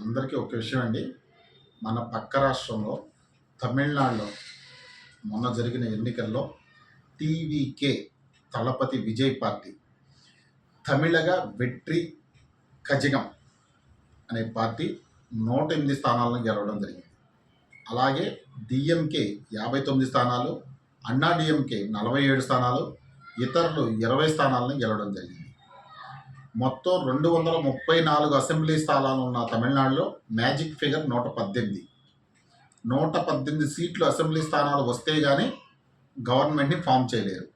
అందరికీ ఒక విషయం అండి. మన పక్క రాష్ట్రంలో తమిళనాడులో మొన్న జరిగిన ఎన్నికల్లో టీవీకే తలపతి విజయ్ పార్టీ తమిళగ వెట్రి కజగం అనే పార్టీ 108 స్థానాలను గెలవడం జరిగింది. అలాగే డిఎంకే 59 స్థానాలు, అన్నా డిఎంకే 47 స్థానాలు, ఇతరులు 20 స్థానాలను గెలవడం జరిగింది. మొత్తం 234 అసెంబ్లీ స్థానాలు ఉన్న తమిళనాడులో మ్యాజిక్ ఫిగర్ 118 సీట్లు అసెంబ్లీ స్థానాలు వస్తే కానీ గవర్నమెంట్ని ఫామ్ చేయలేరు.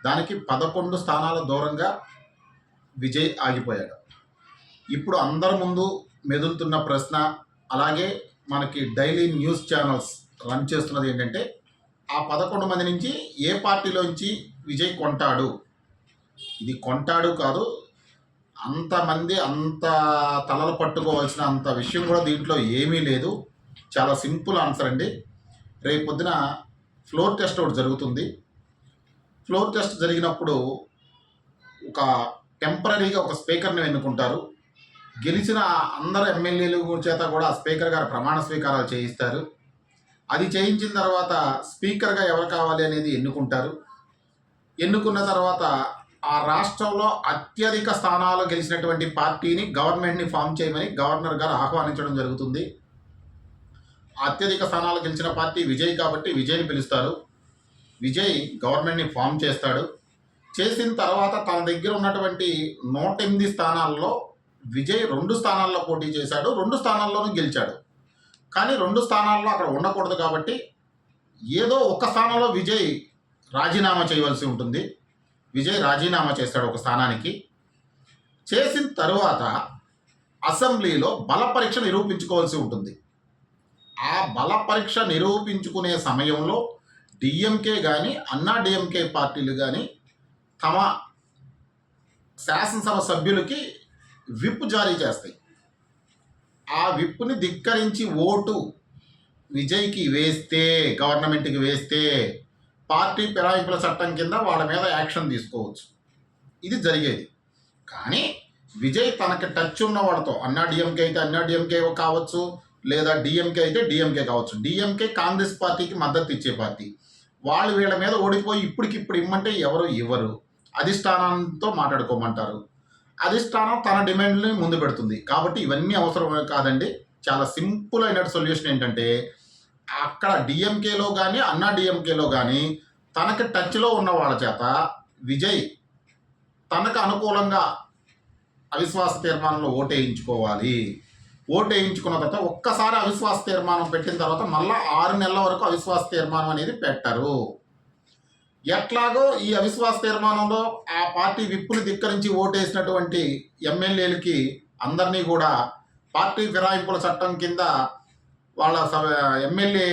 దానికి 11 స్థానాల దూరంగా విజయ్ ఆగిపోయాడు. ఇప్పుడు అందరి ముందు మెదులుతున్న ప్రశ్న, అలాగే మనకి డైలీ న్యూస్ ఛానల్స్ రన్ చేస్తున్నది ఏంటంటే, ఆ 11 మంది నుంచి ఏ పార్టీలోంచి విజయ్ కొంటాడు. ఇది కొంటాడు కాదు, అంతమంది అంత తలలు పట్టుకోవాల్సిన అంత విషయం కూడా దీంట్లో ఏమీ లేదు. చాలా సింపుల్ ఆన్సర్ అండి. రేపు పొద్దున ఫ్లోర్ టెస్ట్ ఒకటి జరుగుతుంది. ఫ్లోర్ టెస్ట్ జరిగినప్పుడు ఒక టెంపరీగా ఒక స్పీకర్ని ఎన్నుకుంటారు. గెలిచిన అందరు ఎమ్మెల్యేలు చేత కూడా స్పీకర్ గారు ప్రమాణ స్వీకారాలు చేయిస్తారు. అది చేయించిన తర్వాత స్పీకర్గా ఎవరు కావాలి అనేది ఎన్నుకుంటారు. ఎన్నుకున్న తర్వాత ఆ రాష్ట్రంలో అత్యధిక స్థానాలు గెలిచినటువంటి పార్టీని, గవర్నమెంట్ని ఫామ్ చేయమని గవర్నర్ గారు ఆహ్వానించడం జరుగుతుంది. అత్యధిక స్థానాలు గెలిచిన పార్టీ విజయ్ కాబట్టి విజయ్ని పిలుస్తారు. విజయ్ గవర్నమెంట్ని ఫామ్ చేస్తాడు. చేసిన తర్వాత తన దగ్గర ఉన్నటువంటి 108 స్థానాల్లో విజయ్ 2 స్థానాల్లో పోటీ చేశాడు. 2 స్థానాల్లోనూ గెలిచాడు. కానీ 2 స్థానాల్లో అక్కడ ఉండకూడదు కాబట్టి ఏదో ఒక స్థానంలో విజయ్ రాజీనామా చేయవలసి ఉంటుంది. విజయ్ రాజీనామా చేస్తాడు ఒక స్థానానికి. చేసిన తరువాత అసెంబ్లీలో బల పరీక్ష నిరూపించుకోవాల్సి ఉంటుంది. ఆ బల పరీక్ష నిరూపించుకునే సమయంలో డిఎంకే కానీ అన్నా డిఎంకే పార్టీలు కానీ తమ శాసనసభ సభ్యులకి విప్ జారీ చేస్తాయి. ఆ విప్ని ధిక్కరించి ఓటు విజయ్కి వేస్తే, గవర్నమెంట్కి వేస్తే పార్టీ ఫిరాయింపుల చట్టం కింద వాళ్ళ మీద యాక్షన్ తీసుకోవచ్చు. ఇది జరిగేది. కానీ విజయ్ తనకి టచ్ ఉన్న వాళ్ళతో, అన్నా డిఎంకే అయితే అన్నా డిఎంకే కావచ్చు, లేదా డిఎంకే అయితే డిఎంకే కావచ్చు. డిఎంకే కాంగ్రెస్ పార్టీకి మద్దతు ఇచ్చే పార్టీ. వాళ్ళు వీళ్ళ మీద ఓడిపోయి ఇప్పటికిప్పుడు ఇమ్మంటే ఎవరు ఇవ్వరు. అధిష్టానంతో మాట్లాడుకోమంటారు. అధిష్టానం తన డిమాండ్ని ముందు పెడుతుంది. కాబట్టి ఇవన్నీ అవసరం కాదండి. చాలా సింపుల్ అయిన సొల్యూషన్ ఏంటంటే, అక్కడ డిఎంకేలో కానీ అన్నా డిఎంకేలో కానీ తనకి టచ్లో ఉన్న వాళ్ళ చేత విజయ్ తనకు అనుకూలంగా అవిశ్వాస తీర్మానంలో ఓటేయించుకోవాలి. ఓటేయించుకున్న తర్వాత ఒక్కసారి అవిశ్వాస తీర్మానం పెట్టిన తర్వాత మళ్ళీ 6 నెలల వరకు అవిశ్వాస తీర్మానం అనేది పెట్టరు. ఎట్లాగో ఈ అవిశ్వాస తీర్మానంలో ఆ పార్టీ విప్పుని ధిక్కరించి ఓటేసినటువంటి ఎమ్మెల్యేలకి అందరినీ కూడా పార్టీ ఫిరాయింపుల చట్టం కింద వాళ్ళ ఎమ్మెల్యే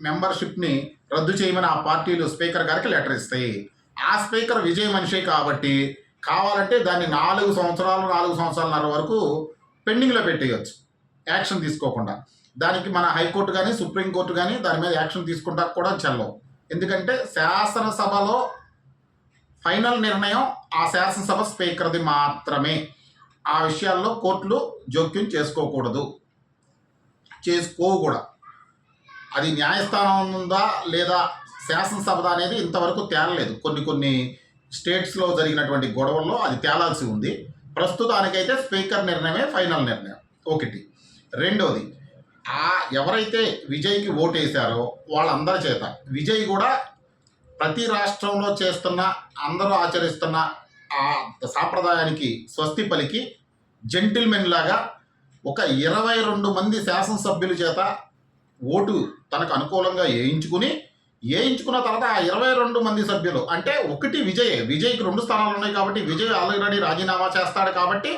మెంబర్షిప్ని రద్దు చేయమని ఆ పార్టీలు స్పీకర్ గారికి లెటర్ ఇస్తాయి. ఆ స్పీకర్ విజయ్ మనిషి కాబట్టి కావాలంటే దాన్ని 4 సంవత్సరాలన్నర వరకు పెండింగ్లో పెట్టేయచ్చు, యాక్షన్ తీసుకోకుండా. దానికి మన హైకోర్టు కానీ సుప్రీంకోర్టు కానీ దాని మీద యాక్షన్ తీసుకుంటా కూడా చెల్లవు. ఎందుకంటే శాసనసభలో ఫైనల్ నిర్ణయం ఆ శాసనసభ స్పీకర్ది మాత్రమే. ఆ విషయాల్లో కోర్టులు జోక్యం చేసుకోకూడదు, చేసుకోవు కూడా. అది న్యాయస్థానం ఉందా లేదా శాసనసభ అనేది ఇంతవరకు తేలలేదు. కొన్ని స్టేట్స్లో జరిగినటువంటి గొడవల్లో అది తేలాల్సి ఉంది. ప్రస్తుతానికైతే స్పీకర్ నిర్ణయమే ఫైనల్ నిర్ణయం. ఒకటి. రెండోది, ఎవరైతే విజయ్కి ఓటేశారో వాళ్ళందరి చేత విజయ్ కూడా ప్రతి రాష్ట్రంలో చేస్తున్న, అందరూ ఆచరిస్తున్న ఆ సాంప్రదాయానికి స్వస్తి పలికి జెంటిల్మెన్ లాగా ఒక 22 మంది శాసనసభ్యుల చేత ఓటు తనకు అనుకూలంగా వేయించుకున్న తర్వాత ఆ 22 మంది సభ్యులు అంటే ఒకటి విజయ్కి 2 స్థానాలు ఉన్నాయి కాబట్టి విజయ్ ఆల్రెడీ రాజీనామా చేస్తాడు కాబట్టి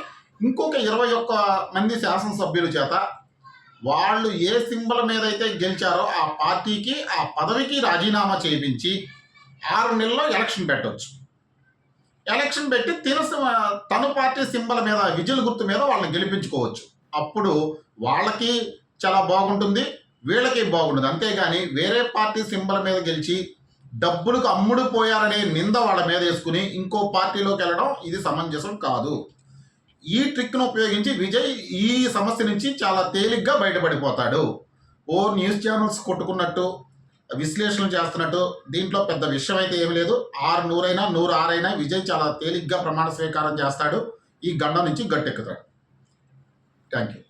ఇంకొక 21 మంది శాసనసభ్యుల చేత వాళ్ళు ఏ సింబల్ మీద అయితే గెలిచారో ఆ పార్టీకి, ఆ పదవికి రాజీనామా చేయించి 6 నెలల్లో ఎలక్షన్ పెట్టవచ్చు. ఎలక్షన్ పెట్టి తను పార్టీ సింబల్ మీద, విజిల్ గుర్తు మీద వాళ్ళని గెలిపించుకోవచ్చు. అప్పుడు వాళ్ళకి చాలా బాగుంటుంది, వీళ్ళకి బాగుంటుంది. అంతేగాని వేరే పార్టీ సింబల్ మీద గెలిచి డబ్బులకు అమ్ముడు పోయారనే నింద వాళ్ళ మీద వేసుకుని ఇంకో పార్టీలోకి వెళ్ళడం ఇది సమంజసం కాదు. ఈ ట్రిక్ను ఉపయోగించి విజయ్ ఈ సమస్య నుంచి చాలా తేలిగ్గా బయటపడిపోతాడు. ఓ న్యూస్ ఛానల్స్ కొట్టుకున్నట్టు విశ్లేషణలు చేస్తున్నట్టు దీంట్లో పెద్ద విషయం అయితే ఏమి లేదు. 6 100 106 విజయ్ చాలా తేలిగ్గా ప్రమాణ స్వీకారం చేస్తాడు. ఈ గండం నుంచి గట్టెక్కుతాడు. Thank you.